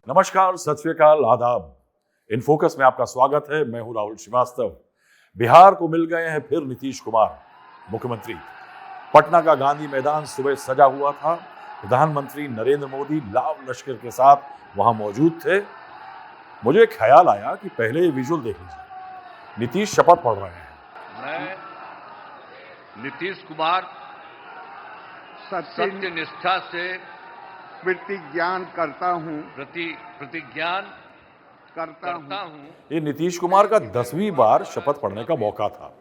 नमस्कार, सत श्री अकाल, आदाब। इन फोकस में आपका स्वागत है। मैं हूं राहुल श्रीवास्तव। बिहार को मिल गए हैं फिर नीतीश कुमार मुख्यमंत्री। पटना का गांधी मैदान सुबह सजा हुआ था। प्रधानमंत्री नरेंद्र मोदी लाव लश्कर के साथ वहां मौजूद थे। मुझे ख्याल आया कि पहले ये विजुअल देख लीजिए। नीतीश शपथ पढ़ रहे हैं। मैं नीतीश कुमार सत्य निष्ठा से प्रतिज्ञान करता हूं ये नीतीश कुमार का 10वीं बार शपथ पढ़ने का मौका था।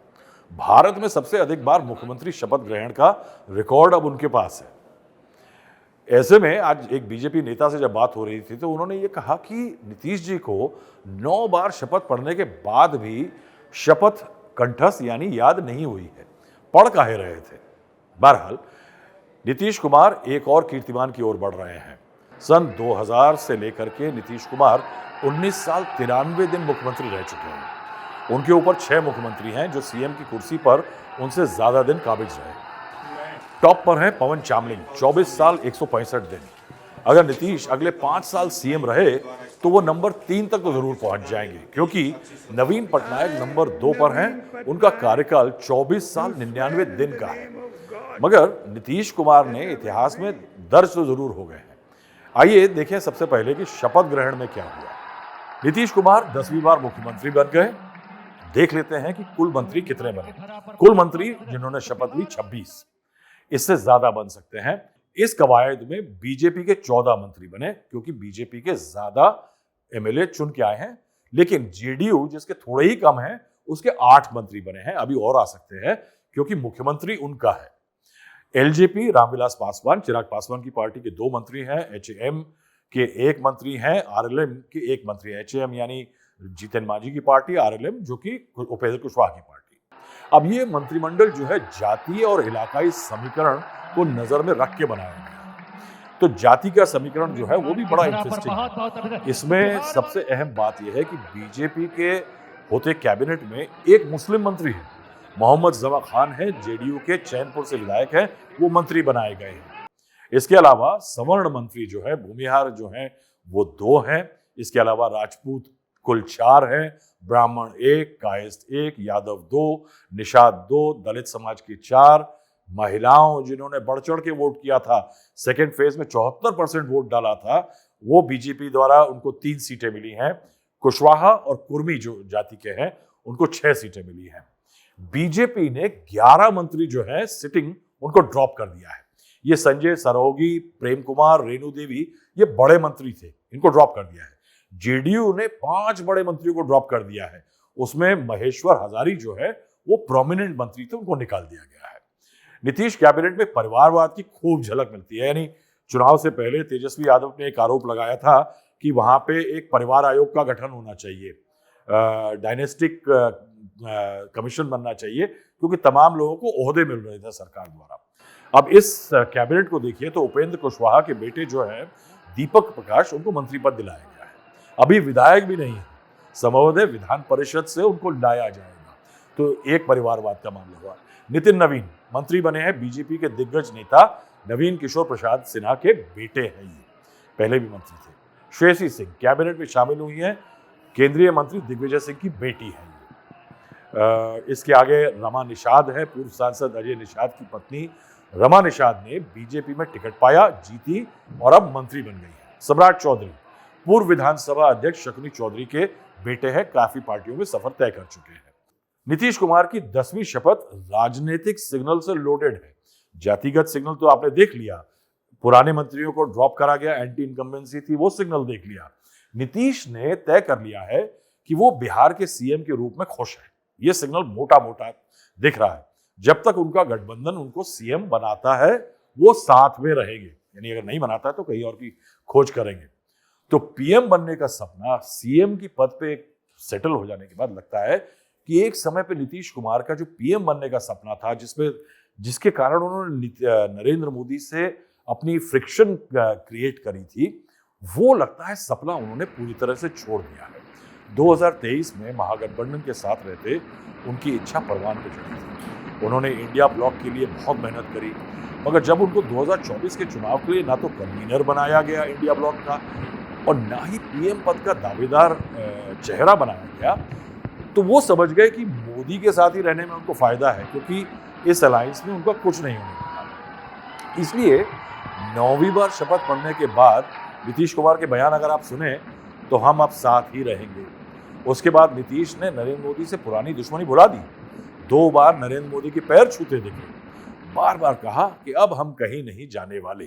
भारत में सबसे अधिक बार मुख्यमंत्री शपथ ग्रहण का रिकॉर्ड अब उनके पास है। ऐसे में आज एक बीजेपी नेता से जब बात हो रही थी तो उन्होंने ये कहा कि नीतीश जी को 9 बार शपथ पढ़ने के बाद भी शपथ कंठस्थ यानी याद नहीं हुई है, पढ़ काहे रहे थे। बहरहाल नीतीश कुमार एक और कीर्तिमान की ओर बढ़ रहे हैं। सन 2000 से लेकर के नीतीश कुमार 19 साल 93 दिन मुख्यमंत्री रह चुके हैं। उनके ऊपर 6 मुख्यमंत्री हैं जो सीएम की कुर्सी पर उनसे ज्यादा दिन काबिज रहे। टॉप पर हैं पवन चामलिंग, 24 साल 165 दिन। अगर नीतीश अगले 5 साल सीएम रहे तो वो नंबर 3 तक तो जरूर पहुंच जाएंगे, क्योंकि नवीन पटनायक नंबर 2 पर हैं। उनका कार्यकाल 24 साल 99 दिन का है। मगर नीतीश कुमार ने इतिहास में दर्ज तो जरूर हो गए हैं। आइए देखें सबसे पहले कि शपथ ग्रहण में क्या हुआ। नीतीश कुमार 10वीं बार मुख्यमंत्री बन गए। देख लेते हैं कि कुल मंत्री कितने बने। कुल मंत्री जिन्होंने शपथ ली 26, इससे ज्यादा बन सकते हैं। इस कवायद में बीजेपी के 14 मंत्री बने, क्योंकि बीजेपी के ज्यादा एमएलए चुन के आए हैं। लेकिन जेडीयू जिसके थोड़े ही कम हैं, उसके 8 मंत्री बने हैं। अभी और आ सकते हैं क्योंकि मुख्यमंत्री उनका है। एलजेपी रामविलास पासवान, चिराग पासवान की पार्टी के 2 मंत्री हैं। एचएम के 1 मंत्री हैं। आरएलएम के 1 मंत्री। एचएम यानी जीतन मांझी की पार्टी, आरएलएम जो कि उपेंद्र कुशवाहा की पार्टी। अब ये मंत्रिमंडल जो है जातीय और इलाकाई समीकरण को नजर में रख के बनाया गया। तो जाति का समीकरण जो है वो भी बड़ा इंटरेस्टिंग है। इसमें सबसे अहम बात यह है कि बीजेपी के होते कैबिनेट में एक मुस्लिम मंत्री है, मोहम्मद जमा खान है, जेडीयू के चैनपुर से विधायक हैं, वो मंत्री बनाए गए हैं। इसके अलावा सवर्ण मंत्री जो है, भूमिहार जो है, वो 2 हैं। इसके अलावा राजपूत कुल 4 हैं, ब्राह्मण 1, कायस्थ 1, यादव 2, निषाद 2, दलित समाज के 4, महिलाओं जिन्होंने बढ़ चढ़ के वोट किया था, सेकेंड फेज में 74% वोट डाला था, वो बीजेपी द्वारा उनको 3 सीटें मिली हैं। कुशवाहा और कुर्मी जो जाति के हैं उनको 6 सीटें मिली हैं। बीजेपी ने 11 मंत्री जो है सिटिंग उनको ड्रॉप कर दिया है। ये संजय सरोगी, प्रेम कुमार, रेणु देवी, ये बड़े मंत्री थे, इनको ड्रॉप कर दिया है। जेडीयू ने 5 बड़े मंत्रियों को ड्रॉप कर दिया है। उसमें महेश्वर हजारी जो है वो प्रोमिनेंट मंत्री थे, उनको निकाल दिया गया है। नीतीश कैबिनेट में परिवारवाद की खूब झलक मिलती है। यानी चुनाव से पहले तेजस्वी यादव ने एक आरोप लगाया था कि वहां पे एक परिवार आयोग का गठन होना चाहिए, डायनेस्टिक कमीशन बनना चाहिए, क्योंकि तमाम लोगों को ओहदे मिल रहे थे सरकार द्वारा। अब इस कैबिनेट को देखिए तो उपेंद्र कुशवाहा के बेटे जो है दीपक प्रकाश, उनको मंत्री पद दिलाया गया है। अभी विधायक भी नहीं है, संभवतः विधान परिषद से उनको लाया जाएगा। तो एक परिवारवाद का मामला हुआ। नितिन नवीन मंत्री बने हैं। बीजेपी के दिग्गज नेता नवीन किशोर प्रसाद सिन्हा के बेटे हैं, ये पहले भी मंत्री थे। श्रेयसी सिंह कैबिनेट में शामिल हुई हैं, केंद्रीय मंत्री दिग्विजय सिंह की बेटी है। इसके आगे रमा निषाद है, पूर्व सांसद अजय निषाद की पत्नी। रमा निषाद ने बीजेपी में टिकट पाया, जीती और अब मंत्री बन गई है। सम्राट चौधरी पूर्व विधानसभा अध्यक्ष शकुनी चौधरी के बेटे हैं, काफी पार्टियों में सफर तय कर चुके हैं। नीतीश कुमार की 10वीं शपथ राजनीतिक सिग्नल से लोडेड है। जातिगत सिग्नल तो आपने देख लिया, पुराने मंत्रियों को ड्रॉप करा गया, एंटी इनकम्बेंसी थी, वो सिग्नल देख लिया। नीतीश ने तय कर लिया है कि वो बिहार के सीएम के रूप में खुश है। ये सिग्नल मोटा मोटा दिख रहा है। जब तक उनका गठबंधन उनको सीएम बनाता है वो साथ में रहेंगे, यानी अगर नहीं बनाता है तो कहीं और की खोज करेंगे। तो पीएम बनने का सपना सीएम की पद पे सेटल हो जाने के बाद लगता है कि एक समय पे नीतीश कुमार का जो पीएम बनने का सपना था, जिसके कारण उन्होंने नरेंद्र मोदी से अपनी फ्रिक्शन क्रिएट करी थी, वो लगता है सपना उन्होंने पूरी तरह से छोड़ दिया है। 2023 में महागठबंधन के साथ रहते उनकी इच्छा परवान पे चढ़ी थी। उन्होंने इंडिया ब्लॉक के लिए बहुत मेहनत करी, मगर जब उनको 2024 के चुनाव के लिए ना तो कन्वीनर बनाया गया इंडिया ब्लॉक का, और ना ही पीएम पद का दावेदार चेहरा बनाया गया, तो वो समझ गए कि मोदी के साथ ही रहने में उनको फायदा है, क्योंकि इस अलायंस में उनका कुछ नहीं होने वाला। इसलिए 9वीं बार शपथ पढ़ने के बाद नीतीश कुमार के बयान अगर आप सुने तो हम अब साथ ही रहेंगे। उसके बाद नीतीश ने नरेंद्र मोदी से पुरानी दुश्मनी भुला दी, 2 बार नरेंद्र मोदी के पैर छूते दिखे, बार बार कहा कि अब हम कहीं नहीं जाने वाले।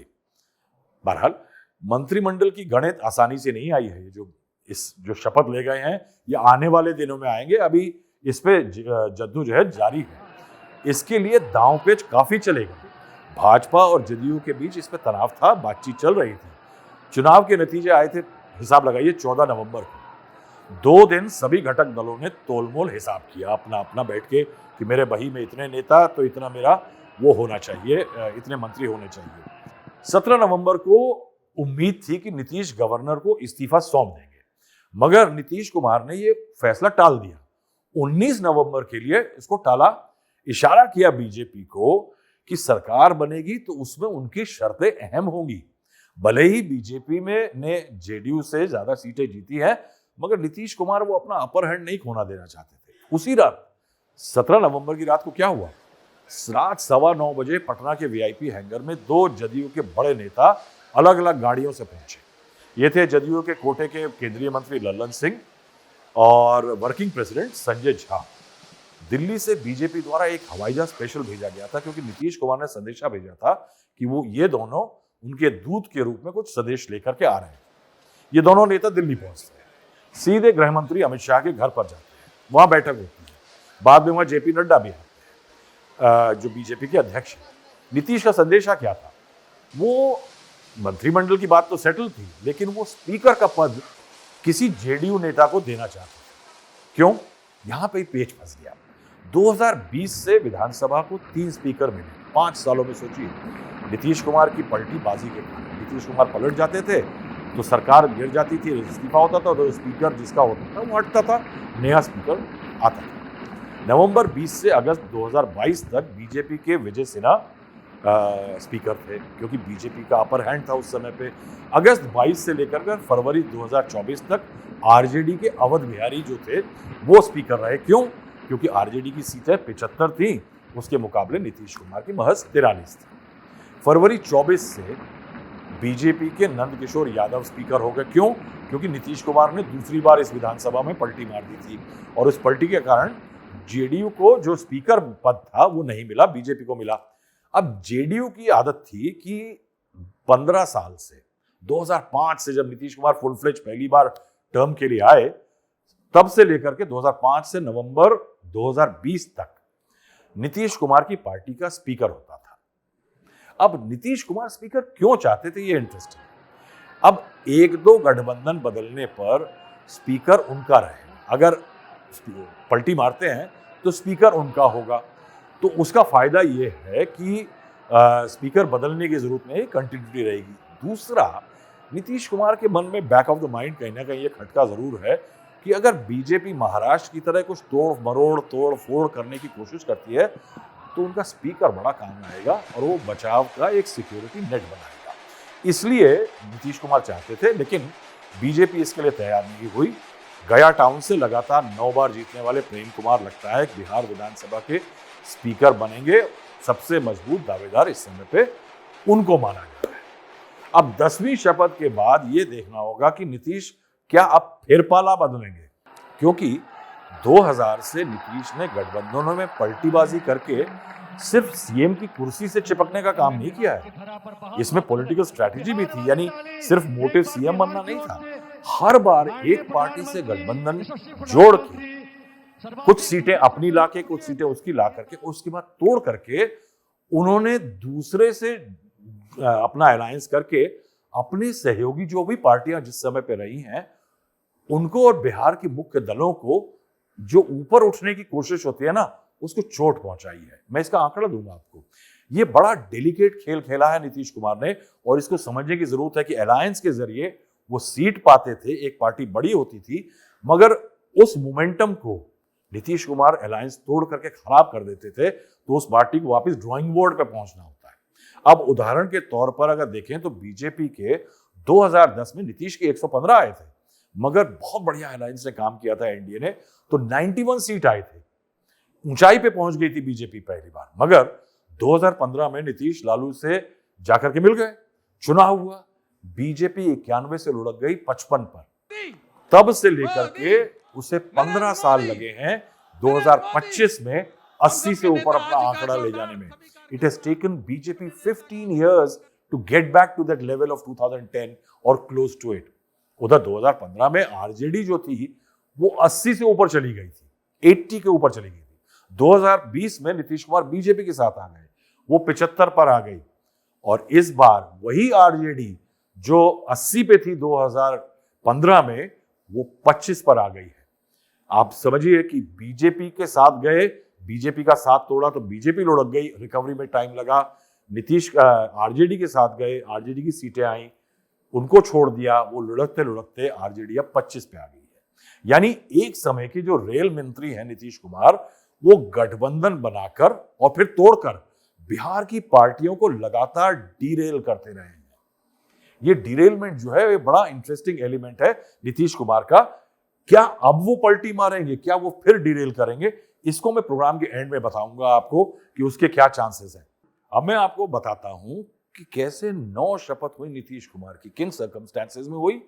बहरहाल मंत्रिमंडल की गणित आसानी से नहीं आई है। जो शपथ ले गए हैं ये आने वाले दिनों में आएंगे, अभी इस पे जद्दोजहद जारी है। इसके लिए दांव-पेच काफी चलेगा। भाजपा और जदयू के बीच इस पे तनाव था, बातचीत चल रही थी। चुनाव के नतीजे आए थे, हिसाब लगाइए 14 नवंबर को। 2 दिन सभी घटक दलों ने तोलमोल हिसाब किया अपना अपना बैठ के कि मेरे बही में इतने नेता तो इतना मेरा वो होना चाहिए, इतने मंत्री होने चाहिए। 17 नवंबर को उम्मीद थी कि नीतीश गवर्नर को इस्तीफा सौंप देंगे, मगर नीतीश कुमार ने ये फैसला टाल दिया। 19 नवंबर के लिए इसको टाला। इशारा किया बीजेपी को कि सरकार बनेगी तो उसमें उनकी शर्तें अहम होंगी। भले ही बीजेपी में ने जेडीयू से ज्यादा सीटें जीती हैं, मगर नीतीश कुमार वो अपना अपर हैंड नहीं खोना देना चाहते थे। उसी रात 17 नवंबर की रात को क्या हुआ, रात 9:15 बजे पटना के वीआईपी हैंगर में 2 जदयू के बड़े नेता अलग अलग गाड़ियों से पहुंचे। ये थे जदयू के कोटे के केंद्रीय मंत्री लल्लन सिंह और वर्किंग प्रेसिडेंट संजय झा। दिल्ली से बीजेपी द्वारा एक हवाई जहाज स्पेशल भेजा गया था, क्योंकि नीतीश कुमार ने संदेशा भेजा था कि वो ये दोनों उनके दूत के रूप में कुछ संदेश लेकर के आ रहे हैं। ये दोनों नेता दिल्ली पहुंचते हैं, सीधे गृह मंत्री अमित शाह के घर पर जाते हैं, वहां बैठक होती है। बाद में वहां जेपी नड्डा भी आते हैं, जो बीजेपी के अध्यक्ष हैं। नीतीश का संदेशा क्या था, वो मंत्रिमंडल की बात तो सेटल थी, लेकिन वो स्पीकर का पद किसी जेडीयू नेता को देना चाहते थे। क्यों? यहां पे पेच फंस गया। 2020 से विधानसभा को 3 स्पीकर मिले 5 सालों में। सोचिए, नीतीश कुमार की पलटी बाजी के कारण नीतीश कुमार पलट जाते थे तो सरकार गिर जाती थी, इस्तीफा होता था, तो स्पीकर जिसका होता था वो हटता था, नया स्पीकर आता था। नवंबर 20 से अगस्त 2022 तक बीजेपी के विजय सिन्हा स्पीकर थे, क्योंकि बीजेपी का अपर हैंड था उस समय पे। अगस्त 22 से लेकर फरवरी 2024 तक आरजेडी के अवध बिहारी जो थे वो स्पीकर रहे। क्यों? क्योंकि आरजेडी की सीटें 75 थी, उसके मुकाबले नीतीश कुमार की महज 43 थी। फरवरी 24 से बीजेपी के नंदकिशोर यादव स्पीकर हो गए। क्यों? क्योंकि नीतीश कुमार ने दूसरी बार इस विधानसभा में पलटी मार दी थी, और उस पलटी के कारण जेडीयू को जो स्पीकर पद था वो नहीं मिला, बीजेपी को मिला। अब जेडीयू की आदत थी कि 15 साल से 2005 से जब नीतीश कुमार फुल फ्लेज पहली बार टर्म के लिए आए, तब से लेकर के 2005 से नवंबर 2020 तक नीतीश कुमार की पार्टी का स्पीकर होता था। अब नीतीश कुमार स्पीकर क्यों चाहते थे, ये इंटरेस्टिंग है। अब 1-2 गठबंधन बदलने पर स्पीकर उनका रहेगा। अगर पलटी मारते हैं तो स्पीकर उनका होगा, तो उसका फायदा ये है कि स्पीकर बदलने की जरूरत नहीं, कंटिन्यूटी रहेगी। दूसरा, नीतीश कुमार के मन में बैक ऑफ द माइंड कहीं ना कहीं ये खटका जरूर है कि अगर बीजेपी महाराष्ट्र की तरह कुछ तोड़ फोड़ करने की कोशिश करती है तो उनका स्पीकर बड़ा काम आएगा और वो बचाव का एक सिक्योरिटी नेट बनाएगा। इसलिए नीतीश कुमार चाहते थे, लेकिन बीजेपी इसके लिए तैयार नहीं हुई। गया टाउन से लगातार 9 बार जीतने वाले प्रेम कुमार लगता है बिहार विधानसभा के स्पीकर बनेंगे। सबसे मजबूत दावेदार इस समय पे उनको माना जा रहा है। अब 10वीं शपथ के बाद ये देखना होगा कि नीतीश क्या अब फिर पाला बदलेंगे, क्योंकि 2000 से नीतीश ने गठबंधनों में पलटीबाजी करके सिर्फ सीएम की कुर्सी से चिपकने का काम नहीं किया है, इसमें पॉलिटिकल स्ट्रैटेजी भी थी। यानी सिर्फ मोटिव सीएम बनना नहीं था, हर बार एक पार्टी से गठबंधन जोड़ के कुछ सीटें अपनी लाके कुछ सीटें उसकी ला करके उसके बाद तोड़ करके उन्होंने दूसरे से अपना अलायंस करके अपने सहयोगी जो भी पार्टियां जिस समय पे रही हैं उनको और बिहार के मुख्य दलों को जो ऊपर उठने की कोशिश होती है ना, उसको चोट पहुंचाई है। मैं इसका आंकड़ा दूंगा आपको। ये बड़ा डेलिकेट खेल खेला है नीतीश कुमार ने, और इसको समझने की जरूरत है कि अलायंस के जरिए वो सीट पाते थे, एक पार्टी बड़ी होती थी, मगर उस मोमेंटम को नीतीश कुमार अलायंस तोड़ करके खराब कर देते थे, तो उस पार्टी को वापस ड्राइंग बोर्ड पे पहुंचना होता है। अब उदाहरण के तौर पर अगर देखें तो बीजेपी के 2010 में नीतीश के 115 आए थे, मगर बहुत बढ़िया अलायंस ने काम किया था एनडीए ने, तो 91 सीट आए थे। ऊंचाई पे पहुंच गई थी बीजेपी पहली बार। मगर 2015 में नीतीश लालू से जाकर के मिल गए, चुनाव हुआ, बीजेपी 91 से लुढ़क गई 55 पर। तब से लेकर के उसे 15 साल लगे हैं 2025 में 80 से ऊपर अपना आंकड़ा ले जाने में। It has taken BJP 15 years to get back to that level of 2010 और क्लोज टू इट। उधर 2015 में आरजेडी जो थी वो 80 से ऊपर चली गई थी, 80 के ऊपर चली गई थी। 2020 में नीतीश कुमार बीजेपी के साथ आ गए, वो 75 पर आ गई। और इस बार वही आरजेडी जो 80 पे थी 2015 में, वो 25 पर आ गई है। आप समझिए कि बीजेपी के साथ गए, बीजेपी का साथ तोड़ा तो बीजेपी लुढ़क गई, रिकवरी में टाइम लगा। नीतीश आरजेडी के साथ गए, आरजेडी की सीटें आई, उनको छोड़ दिया, वो लुढ़कते लुढ़कते आरजेडी अब 25 पे आ गई है। यानी एक समय के जो रेल मंत्री हैं नीतीश कुमार, वो गठबंधन बनाकर और फिर तोड़कर बिहार की पार्टियों को लगातार डीरेल करते रहे हैं। ये डीरेलमेंट जो है, ये बड़ा इंटरेस्टिंग एलिमेंट है नीतीश कुमार का। क्या अब वो पलटी मारेंगे, क्या वो फिर डीरेल करेंगे, इसको मैं प्रोग्राम के एंड में बताऊंगा आपको कि उसके क्या चांसेस हैं। अब मैं आपको बताता हूं कि कैसे 9 शपथ हुई नीतीश कुमार की, किन सर्कमस्टेंसेस में हुई,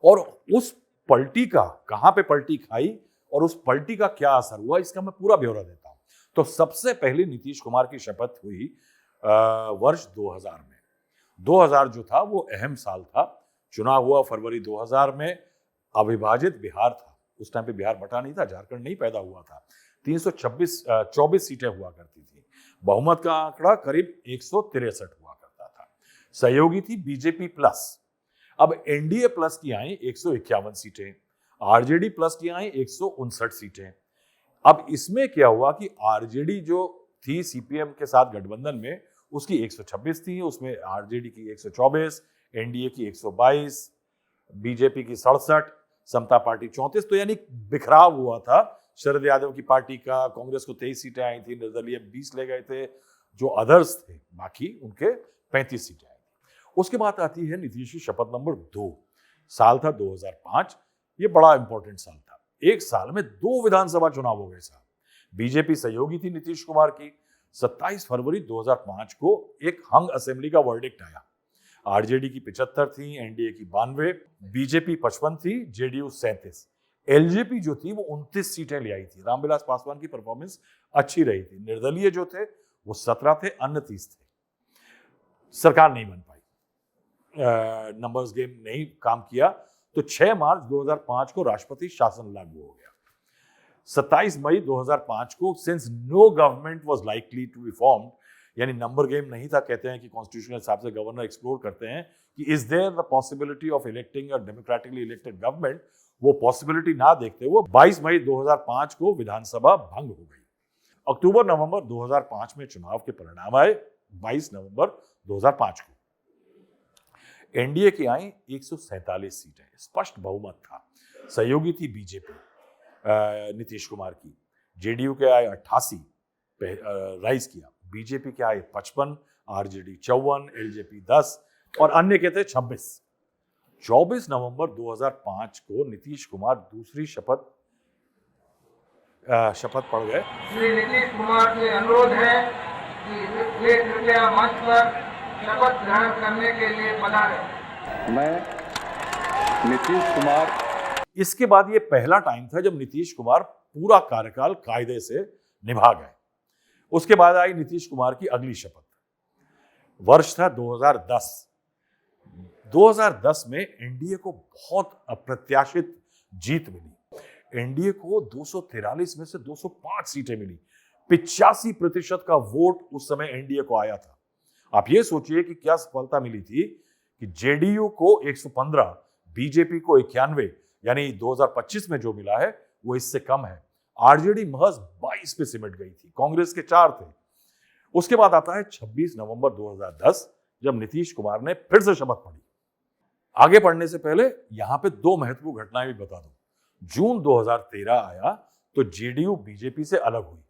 और उस पलटी का कहां पे पलटी खाई और उस पलटी का क्या असर हुआ, इसका मैं पूरा ब्यौरा देता हूं। तो सबसे पहले नीतीश कुमार की शपथ हुई वर्ष 2000 में। 2000 जो था वो अहम साल था। चुनाव हुआ फरवरी 2000 में। अविभाजित बिहार था, उस टाइम पे बिहार बटा नहीं था, झारखंड नहीं पैदा हुआ था। 324 सीटें हुआ करती थी। बहुमत का आंकड़ा करीब 163 हुआ करता था। सहयोगी थी बीजेपी प्लस। अब एनडीए प्लस की आई 151 सीटें, आरजेडी प्लस की आई 159 सीटें। अब इसमें क्या हुआ कि आरजेडी जो थी सीपीएम के साथ गठबंधन में, उसकी 126 थी, उसमें आरजेडी की 124, एनडीए की 122, बीजेपी की 67, समता पार्टी 34। तो यानी बिखराव हुआ था शरद यादव की पार्टी का। कांग्रेस को 23 सीटें आई थी, निर्दलीय 20 ले गए थे, जो अदर्स थे बाकी उनके 35 सीटें आई थी। उसके बाद आती है नीतीश की शपथ नंबर 2। साल था 2005। ये बड़ा इंपॉर्टेंट साल था। एक साल में 2 विधानसभा चुनाव हो गए साहब। बीजेपी सहयोगी थी नीतीश कुमार की। 27 फरवरी 2005 को एक हंग असेंबली का वर्डिक्ट आया। आरजेडी की 75 थी, एनडीए की 92, बीजेपी 55 थी, जेडीयू 37। एलजेपी जो थी वो 29 सीटें ले आई थी। रामविलास पासवान की परफॉर्मेंस अच्छी रही थी। निर्दलीय जो थे वो 17 थे, अन्य 30 थे। सरकार नहीं बन पाई, नंबर्स गेम नहीं काम किया। तो 6 मार्च 2005 को राष्ट्रपति शासन लागू हो गया। 27 मई 2005 को, since no government was likely to be formed, यानी नंबर गेम नहीं था। कहते हैं कि कॉन्स्टिट्यूशनल हिसाब से गवर्नर एक्सप्लोर करते हैं कि is there the possibility of electing a democratically elected government. वो पॉसिबिलिटी ना देखते हुए 22 मई 2005 को विधानसभा भंग हो गई। अक्टूबर नवंबर 2005 में चुनाव के परिणाम आए। 22 नवंबर 2005 को एनडीए की आई 147 सीटें, स्पष्ट बहुमत था। सहयोगी थी बीजेपी नीतीश कुमार की। जेडीयू के आए 88 पे राइज किया, बीजेपी के आए 55, आरजेडी 54, एलजेपी 10 और अन्य के थे 26। 24 नवंबर 2005 को नीतीश कुमार दूसरी शपथ पढ़ गए। श्री नीतीश कुमार से अनुरोध है कि वे कृपया मंच पर शपथ ग्रहण करने के लिए पधारें। मैं नीतीश कुमार। इसके बाद ये पहला टाइम था जब नीतीश कुमार पूरा कार्यकाल कायदे से निभा गए। उसके बाद आई नीतीश कुमार की अगली शपथ। वर्ष था 2010। 2010 में एनडीए को बहुत अप्रत्याशित जीत मिली। एनडीए को 243 में से 205 सीटें मिली। 85% का वोट उस समय एनडीए को आया था। आप ये सोचिए कि क्या सफलता मिली थी कि जेडीयू को 115, बीजेपी को 91, यानी 2025 में जो मिला है वो इससे कम है। आरजेडी महज 22 पे सिमट गई थी, कांग्रेस के 4 थे। उसके बाद आता है 26 नवंबर 2010, जब नीतीश कुमार ने फिर से शपथ पढ़ी। आगे पढ़ने से पहले यहां पे 2 महत्वपूर्ण घटनाएं भी बता दूं। जून 2013 आया तो जेडीयू बीजेपी से अलग हुई।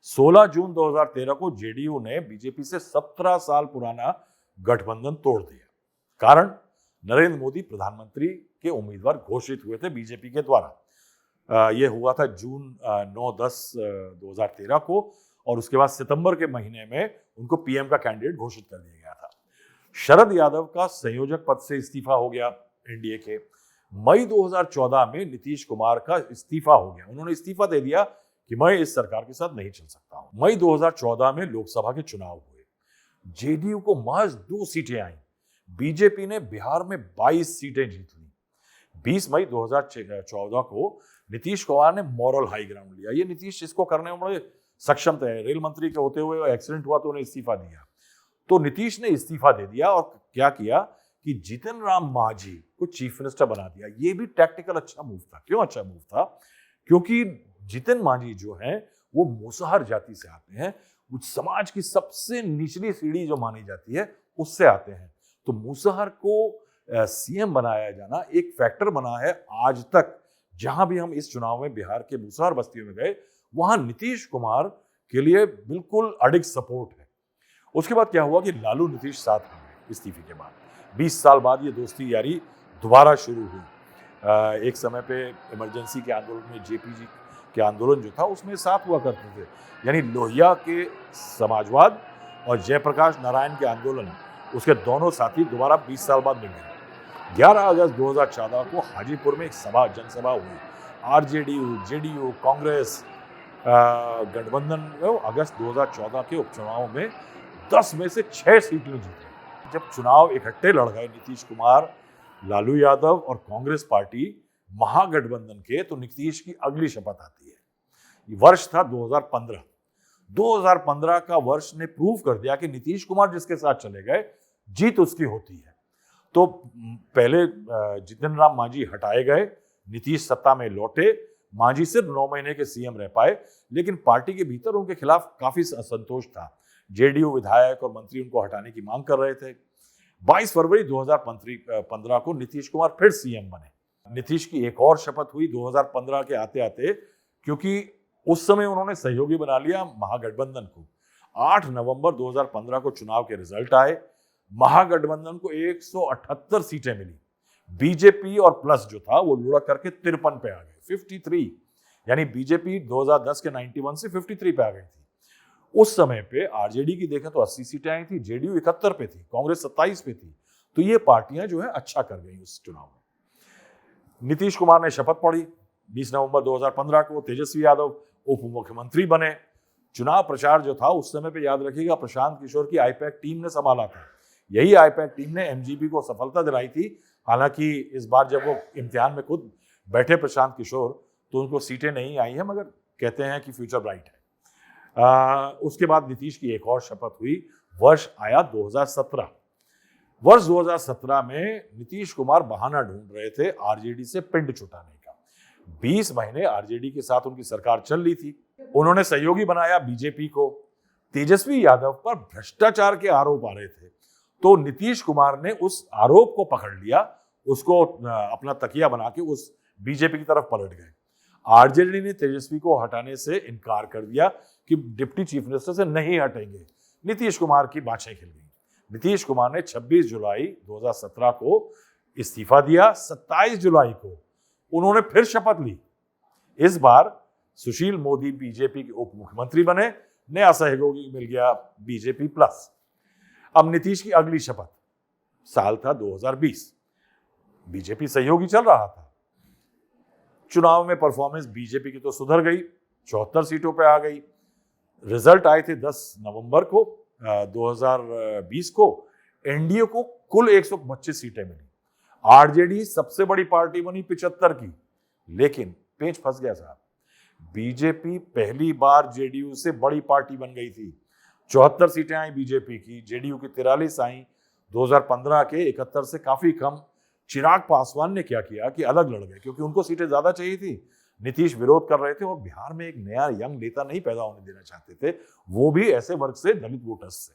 16 जून 2013 को जेडीयू ने बीजेपी से 17 साल पुराना गठबंधन तोड़ दिया। कारण नरेंद्र मोदी प्रधानमंत्री के उम्मीदवार घोषित हुए थे बीजेपी के द्वारा। ये हुआ था जून 9-10-2013 को, और उसके बाद सितंबर के महीने में उनको पीएम का कैंडिडेट घोषित कर दिया गया था। शरद यादव का संयोजक पद से इस्तीफा हो गया एनडीए के। मई 2014 में नीतीश कुमार का इस्तीफा हो गया, उन्होंने इस्तीफा दे दिया कि मैं इस सरकार के साथ नहीं चल सकता हूं। मई 2014 में लोकसभा के चुनाव हुए, जेडीयू को महज 2 सीटें आई, बीजेपी ने बिहार में 22 सीटें जीत ली। 20 मई 2014 को नीतीश कुमार ने मॉरल हाई ग्राउंड लिया। ये नीतीश इसको करने में बड़े सक्षम थे, रेल मंत्री के होते हुए एक्सीडेंट हुआ तो उन्हें इस्तीफा दिया। तो नीतीश ने इस्तीफा दे दिया और क्या किया कि जीतन राम मांझी को चीफ मिनिस्टर बना दिया। ये भी टैक्टिकल अच्छा मूव था। क्यों अच्छा मूव था? क्योंकि जीतन मांझी जो है वो मुसहर जाति से आते हैं, समाज की सबसे निचली सीढ़ी जो मानी जाती है उससे आते हैं। तो मुसहर को सीएम बनाया जाना एक फैक्टर बना है। आज तक जहां भी हम इस चुनाव में बिहार के मुसहर बस्तियों में गए, वहां नीतीश कुमार के लिए बिल्कुल अडिग सपोर्ट है। उसके बाद क्या हुआ कि लालू नीतीश साथ हो गए इस्तीफे के बाद। 20 साल बाद ये दोस्ती यारी दोबारा शुरू हुई। एक समय पे इमरजेंसी के आंदोलन में जेपीजी के आंदोलन जो था उसमें साथ हुआ करते थे, यानी लोहिया के समाजवाद और जयप्रकाश नारायण के आंदोलन, उसके दोनों साथी दोबारा 20 साल बाद मिल गए। 11 अगस्त 2014 को हाजीपुर में एक जनसभा हुई। आरजेडीयू, जेडीयू, कांग्रेस गठबंधन अगस्त 2014 के उपचुनाव में 10 में से 6 सीटें जीते। जब चुनाव इकट्ठे लड़ गए नीतीश कुमार, लालू यादव और कांग्रेस पार्टी महागठबंधन के, तो नीतीश की अगली शपथ आती है। वर्ष था 2015। 2015 का वर्ष ने प्रूव कर दिया कि नीतीश कुमार जिसके साथ चले गए, जीत उसकी होती है। तो पहले जीतन राम मांझी हटाए गए, नीतीश सत्ता में लौटे। मांझी सिर्फ 9 महीने के सीएम रह पाए, लेकिन पार्टी के भीतर उनके खिलाफ काफी असंतोष था। जेडीयू विधायक और मंत्री उनको हटाने की मांग कर रहे थे। 22 फरवरी 2015 को नीतीश कुमार फिर सीएम बने। नीतीश की एक और शपथ हुई 2015 के आते आते, क्योंकि उस समय उन्होंने सहयोगी बना लिया महागठबंधन को। 8 नवंबर 2015 को चुनाव के रिजल्ट आए। महागठबंधन को 178 सीटें मिली। बीजेपी और प्लस जो था वो लुढ़क करके 53 पे आ गए, 53, यानी बीजेपी 2010 के 91 से 53 पे आ गई थी। उस समय पे आरजेडी की देखें तो 80 सीटें आई थी, जेडीयू 71 पे थी, कांग्रेस 27 पे थी। तो ये पार्टियां जो है अच्छा कर गई उस चुनाव में। नीतीश कुमार ने शपथ पढ़ी। 20 नवंबर 2015 को तेजस्वी यादव उप मुख्यमंत्री बने। चुनाव प्रचार जो था उस समय पे याद रखिएगा प्रशांत किशोर की आईपैक टीम ने संभाला था। यही आईपैक टीम ने एमजीपी को सफलता दिलाई थी। हालांकि इस बार जब वो इम्तिहान में खुद बैठे प्रशांत किशोर, तो उनको सीटें नहीं आई हैं, मगर कहते हैं कि फ्यूचर ब्राइट है। उसके बाद नीतीश की एक और शपथ हुई। वर्ष आया 2017। वर्ष 2017 में नीतीश कुमार बहाना ढूंढ रहे थे आरजेडी से पिंड छुटाने का। 20 महीने आरजेडी के साथ उनकी सरकार चल रही थी। उन्होंने सहयोगी बनाया बीजेपी को। तेजस्वी यादव पर भ्रष्टाचार के आरोप आ रहे थे, तो नीतीश कुमार ने उस आरोप को पकड़ लिया, उसको अपना तकिया बना के उस बीजेपी की तरफ पलट गए। आरजेडी ने तेजस्वी को हटाने से इनकार कर दिया कि डिप्टी चीफ मिनिस्टर से नहीं हटेंगे। नीतीश कुमार की बाछें खिल गई। नीतीश कुमार ने 26 जुलाई 2017 को इस्तीफा दिया। 27 जुलाई को उन्होंने फिर शपथ ली। इस बार सुशील मोदी बीजेपी के उप मुख्यमंत्री बने। नया सहयोगी मिल गया बीजेपी प्लस। अब नीतीश की अगली शपथ, साल था 2020। बीजेपी सहयोगी चल रहा था। चुनाव में परफॉर्मेंस बीजेपी की तो सुधर गई, 74 सीटों पे आ गई। रिजल्ट आए थे 10 नवंबर को 2020 को। एनडीए को कुल 125 सीटें मिली। आरजेडी सबसे बड़ी पार्टी बनी 75 की, लेकिन पेच फंस गया साहब। बीजेपी पहली बार जेडीयू से बड़ी पार्टी बन गई थी। 74 सीटें आई बीजेपी की, जेडीयू की 43 आई। 2015 के 71 से काफी कम। चिराग पासवान ने क्या किया कि अलग लड़ गए, क्योंकि उनको सीटें ज्यादा चाहिए थी। नीतीश विरोध कर रहे थे और बिहार में एक नया यंग नेता नहीं पैदा होने देना चाहते थे, वो भी ऐसे वर्ग से, दलित वोटर्स से।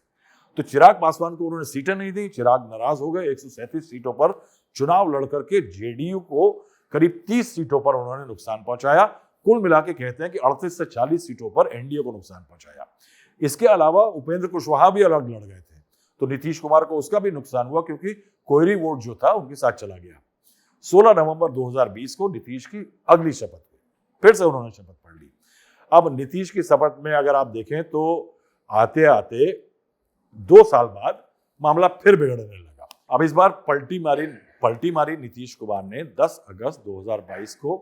तो चिराग पासवान को उन्होंने सीटें नहीं दी। चिराग नाराज हो गए। 137 सीटों पर चुनाव लड़ करके जेडीयू को करीब 30 सीटों पर उन्होंने नुकसान पहुंचाया। कुल मिला के कहते हैं कि 38 से 40 सीटों पर एनडीए को नुकसान पहुंचाया। इसके अलावा उपेंद्र कुशवाहा भी अलग लड़ गए थे, तो नीतीश कुमार को उसका भी नुकसान हुआ, क्योंकि कोयरी वोट जो था उनके साथ चला गया। 16 नवंबर 2020 को नीतीश की अगली शपथ हुई, फिर से उन्होंने शपथ पढ़ ली। अब नीतीश की शपथ में अगर आप देखें तो आते आते 2 साल बाद मामला फिर बिगड़ने लगा। अब इस बार पलटी मारी नीतीश कुमार ने। 10 अगस्त 2022 को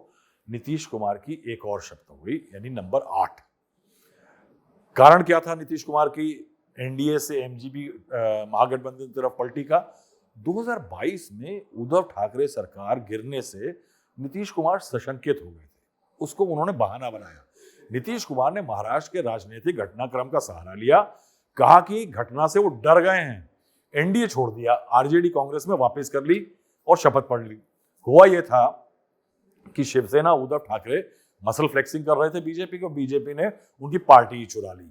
नीतीश कुमार की एक और शपथ हुई, यानी नंबर 8। कारण क्या था नीतीश कुमार की एनडीए से एमजीपी महागठबंधन की तरफ पलटी का? 2022 में उद्धव ठाकरे सरकार गिरने से नीतीश कुमार सशंकित हो गए थे, उसको उन्होंने बहाना बनाया। नीतीश कुमार ने महाराष्ट्र के राजनीतिक घटनाक्रम का सहारा लिया, कहा कि घटना से वो डर गए हैं, एनडीए छोड़ दिया, आरजेडी कांग्रेस में वापस कर ली और शपथ पढ़ ली। हुआ यह था कि शिवसेना उद्धव ठाकरे मसल फ्लेक्सिंग कर रहे थे बीजेपी को, बीजेपी ने उनकी पार्टी ही चुरा ली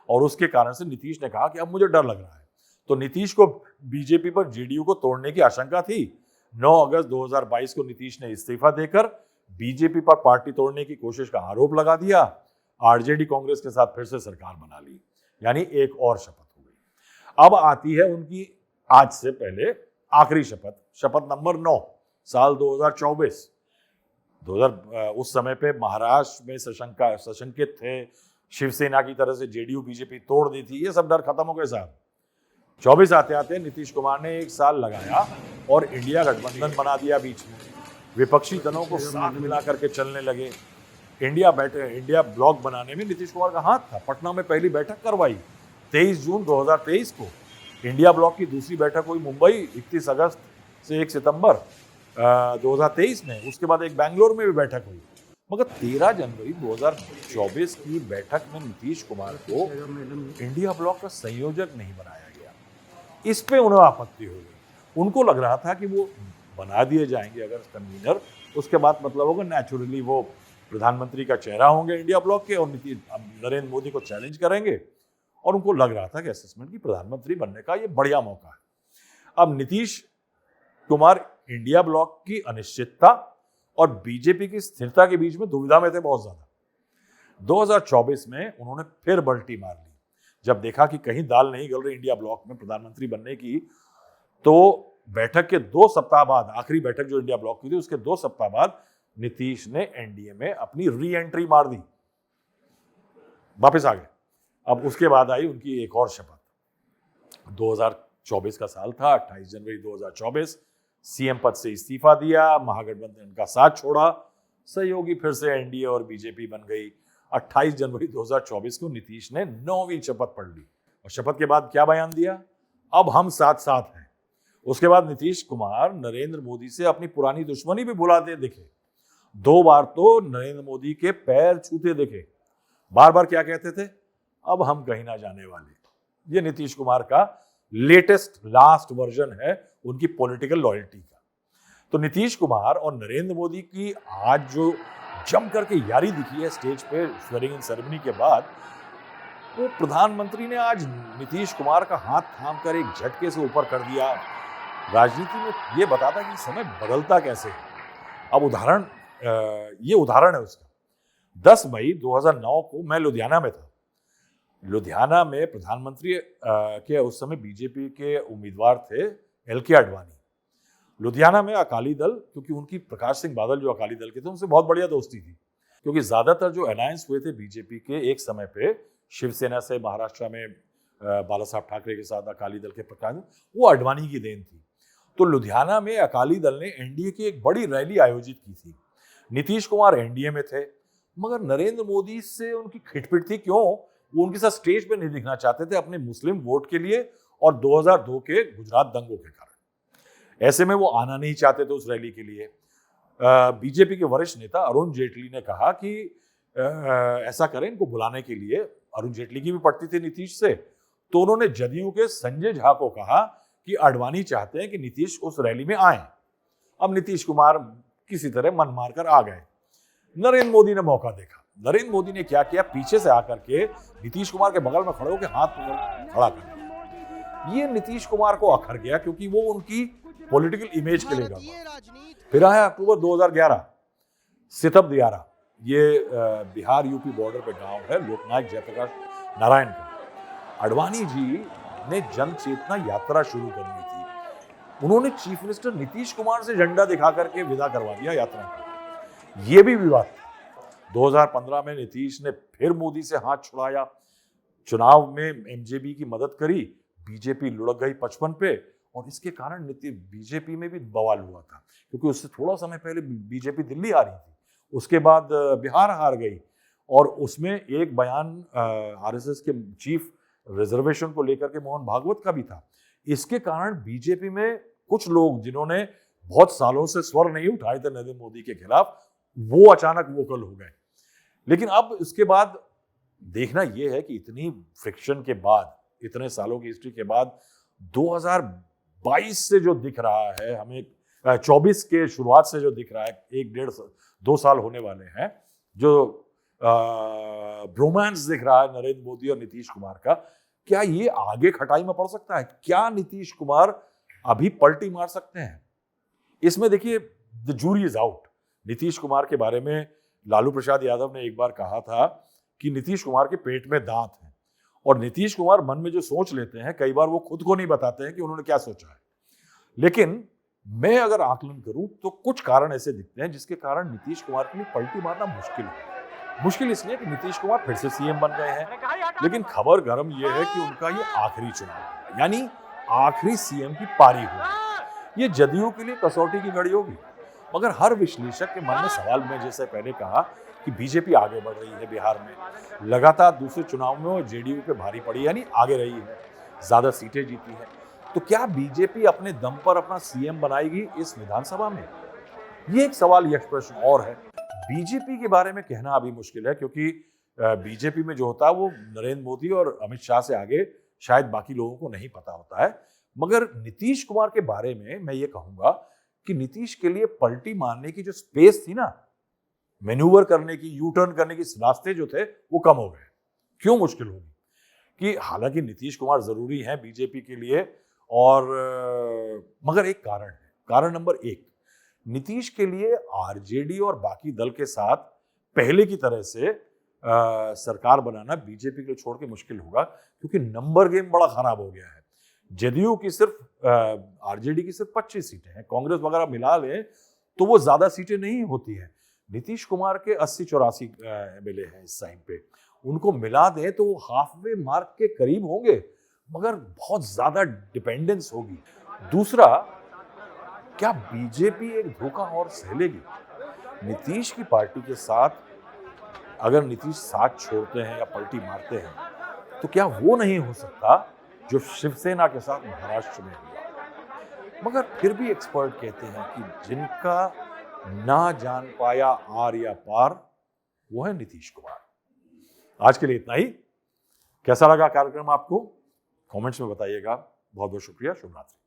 और उसके कारण से नीतीश ने कहा कि अब मुझे डर लग रहा है। तो नीतीश को बीजेपी पर जेडीयू को तोड़ने की आशंका थी। 9 अगस्त 2022 को नीतीश ने इस्तीफा देकर बीजेपी पर पार्टी तोड़ने की कोशिश का आरोप लगा दिया, आरजेडी कांग्रेस के साथ फिर से सरकार बना ली, यानी एक और शपथ हो गई। अब आती है उनकी आज से पहले आखिरी शपथ, शपथ नंबर 9, साल 2024। उस समय पे महाराष्ट्र में सशंकित थे, शिवसेना की तरह से जेडीयू बीजेपी तोड़ दी थी, ये सब डर खत्म हो गए साहब। 24 आते आते नीतीश कुमार ने 1 साल लगाया और इंडिया गठबंधन बना दिया बीच में। विपक्षी दलों को साथ मिला करके चलने लगे। इंडिया ब्लॉक बनाने में नीतीश कुमार का हाथ था। पटना में पहली बैठक करवाई 23 जून 2023 को। इंडिया ब्लॉक की दूसरी बैठक हुई मुंबई 31 अगस्त से 1 सितंबर 2023 में। उसके बाद एक बेंगलोर में भी बैठक हुई। मगर 13 जनवरी 2024 की बैठक में नीतीश कुमार को इंडिया ब्लॉक का संयोजक नहीं बनाया गया। इस पे उन्हें आपत्ति हो गई। उनको लग रहा था कि वो बना दिए जाएंगे अगर कन्वीनर, उसके बाद मतलब होगा नेचुरली वो प्रधानमंत्री का चेहरा होंगे इंडिया ब्लॉक के और नरेंद्र मोदी को चैलेंज करेंगे। और उनको लग रहा था कि असेसमेंट की प्रधानमंत्री बनने का ये बढ़िया मौका है। अब नीतीश कुमार इंडिया ब्लॉक की अनिश्चितता और बीजेपी की स्थिरता के बीच में दुविधा में थे बहुत ज्यादा। 2024 में उन्होंने फिर बल्टी मार ली। जब देखा कि कहीं दाल नहीं गल रही इंडिया ब्लॉक में प्रधानमंत्री बनने की, तो बैठक के 2 सप्ताह बाद, आखिरी बैठक जो इंडिया ब्लॉक की थी उसके 2 सप्ताह बाद नीतीश ने एनडीए में अपनी री एंट्री मार दी, वापस आ गए। अब उसके बाद आई उनकी एक और शपथ। 2024 का साल था, 28 जनवरी 2024 सीएम पद से इस्तीफा दिया, महागठबंधन का साथ छोड़ा, सहयोगी फिर से एनडीए और बीजेपी बन गई। 28 जनवरी 2024 को नीतीश ने 9वीं शपथ पढ़ ली और शपथ के बाद क्या बयान दिया? अब हम साथ साथ हैं। उसके बाद नीतीश कुमार नरेंद्र मोदी से अपनी पुरानी दुश्मनी भी भुलाते दिखे। 2 बार तो नरेंद्र मोदी के पैर छूते दिखे। बार बार क्या कहते थे? अब हम कहीं ना जाने वाले। ये नीतीश कुमार का लास्ट वर्जन है उनकी पॉलिटिकल लॉयल्टी का। तो नीतीश कुमार और नरेंद्र मोदी की आज जो जम करके यारी दिखी है स्टेज पे स्वेरिंग इन सेरेमनी के बाद, वो प्रधानमंत्री ने आज नीतीश कुमार का हाथ थाम कर एक झटके से ऊपर कर दिया। राजनीति में ये बताता कि समय बदलता कैसे है। अब ये उदाहरण है उसका। 10 मई 2009 को मैं लुधियाना में था। लुधियाना में प्रधानमंत्री के उस समय बीजेपी के उम्मीदवार थे LK आडवाणी। लुधियाना में अकाली दल, क्योंकि उनकी प्रकाश सिंह बादल जो अकाली दल के थे उनसे बहुत बढ़िया दोस्ती थी, क्योंकि ज्यादातर जो अलायंस हुए थे बीजेपी के एक समय पे शिवसेना से महाराष्ट्र में बाला साहब ठाकरे के साथ अकाली दल के प्रकाश, वो आडवाणी की देन थी। तो लुधियाना में अकाली दल ने एनडीए की एक बड़ी रैली आयोजित की थी। नीतीश कुमार एनडीए में थे, मगर नरेंद्र मोदी से उनकी खिटपिट थी। क्यों? वो उनके साथ स्टेज पे नहीं दिखना चाहते थे अपने मुस्लिम वोट के लिए और 2002 के गुजरात दंगों के कारण। ऐसे में वो आना नहीं चाहते थे उस रैली के लिए। बीजेपी के वरिष्ठ नेता अरुण जेटली ने कहा कि ऐसा करें, इनको बुलाने के लिए। अरुण जेटली की भी पड़ती थी नीतीश से, तो उन्होंने जदयू के संजय झा को कहा कि आडवाणी चाहते हैं कि नीतीश उस रैली में आए। अब नीतीश कुमार किसी तरह मन मारकर आ गए। नरेंद्र मोदी ने मौका देखा। नरेंद्र मोदी ने क्या किया? पीछे से आकर के नीतीश कुमार के बगल में खड़े होकर हाथ खड़ा कर दिया। ये नीतीश कुमार को अखर गया, क्योंकि वो उनकी पॉलिटिकल इमेज के लिए गया। फिर आया अक्टूबर 2011, सितब दियारा, ये बिहार यूपी बॉर्डर पे गांव है, लोकनायक जयप्रकाश नारायण का। आडवाणी जी ने जन चेतना यात्रा शुरू करनी थी। उन्होंने चीफ मिनिस्टर नीतीश कुमार से झंडा दिखा करके विदा करवा दिया यात्रा को। यह भी विवाद था। 2015 में नीतीश ने फिर मोदी से हाथ छुड़ाया, चुनाव में एमजेबी की मदद करी, बीजेपी लुढ़क गई 55 पे, और इसके कारण बीजेपी में भी बवाल हुआ था, क्योंकि उससे थोड़ा समय पहले बीजेपी दिल्ली आ रही थी, उसके बाद बिहार हार गई, और उसमें एक बयान आरएसएस के चीफ रिजर्वेशन को लेकर के मोहन भागवत का भी था। इसके कारण बीजेपी में कुछ लोग जिन्होंने बहुत सालों से स्वर नहीं उठाए थे नरेंद्र मोदी के खिलाफ, वो अचानक वोकल हो गए। लेकिन अब इसके बाद देखना यह है कि इतनी फ्रिक्शन के बाद, इतने सालों की हिस्ट्री के बाद 2022 से जो दिख रहा है हमें, 24 के शुरुआत से जो दिख रहा है, 1-1.5-2 साल होने वाले हैं, जो ब्रोमांस दिख रहा है नरेंद्र मोदी और नीतीश कुमार का, क्या ये आगे खटाई में पड़ सकता है? क्या नीतीश कुमार अभी पलटी मार सकते हैं? इसमें देखिए, the jury is out. Nitish Kumar के बारे में लालू प्रसाद यादव ने एक बार कहा था कि नीतीश कुमार के पेट में दांत हैं, और नीतीश कुमार मन में जो सोच लेते हैं कई बार वो खुद को नहीं बताते हैं कि उन्होंने क्या सोचा है। लेकिन मैं अगर आकलन करूं तो कुछ कारण ऐसे दिखते हैं जिसके कारण नीतीश कुमार के लिए पलटी मारना मुश्किल है। मुश्किल इसलिए कि नीतीश कुमार फिर से सीएम बन गए हैं, लेकिन खबर गर्म यह है कि उनका ये आखिरी चुनाव है, यानी आखिरी सीएम की पारी होगी। ये जदयू के लिए कसौटी की घड़ी होगी। मगर हर विश्लेषक के मन में सवाल, में जैसे पहले कहा कि बीजेपी आगे बढ़ रही है बिहार में, लगातार दूसरे चुनाव में वो जेडीयू पे भारी पड़ी, यानी आगे रही है, ज्यादा सीटें जीती है, तो क्या बीजेपी अपने दम पर अपना सीएम बनाएगी इस विधानसभा में? ये एक सवाल, यह प्रश्न और है। बीजेपी के बारे में कहना अभी मुश्किल है, क्योंकि बीजेपी में जो होता है वो नरेंद्र मोदी और अमित शाह से आगे शायद बाकी लोगों को नहीं पता होता है। मगर नीतीश कुमार के बारे में मैं ये कहूंगा कि नीतीश के लिए पलटी मारने की जो स्पेस थी ना, मैन्यूवर करने की, यू टर्न करने की रास्ते जो थे वो कम हो गए। क्यों मुश्किल होगी? कि हालांकि नीतीश कुमार जरूरी है बीजेपी के लिए, और मगर एक कारण है। कारण नंबर 1, नीतीश के लिए आरजेडी और बाकी दल के साथ पहले की तरह से सरकार बनाना बीजेपी के लिए छोड़ के मुश्किल होगा, क्योंकि नंबर गेम बड़ा खराब हो गया है। जदयू की सिर्फ आरजेडी की सिर्फ 25 सीटें हैं, कांग्रेस वगैरह मिला ले तो वो ज्यादा सीटें नहीं होती हैं। नीतीश कुमार के 80-84 एमएलए हैं इस टाइम पे, उनको मिला दें तो वो हाफवे मार्क के करीब होंगे, मगर बहुत ज्यादा डिपेंडेंस होगी। दूसरा, क्या बीजेपी एक धोखा और सहलेगी? नीतीश की पार्टी के साथ अगर नीतीश साथ छोड़ते हैं या पलटी मारते हैं, तो क्या वो नहीं हो सकता जो शिवसेना के साथ महाराष्ट्र में हुआ? मगर फिर भी एक्सपर्ट कहते हैं कि जिनका ना जान पाया आर या पार, वो है नीतीश कुमार। आज के लिए इतना ही। कैसा लगा कार्यक्रम आपको? कमेंट्स में बताइएगा। बहुत बहुत शुक्रिया। शुभ रात्रि।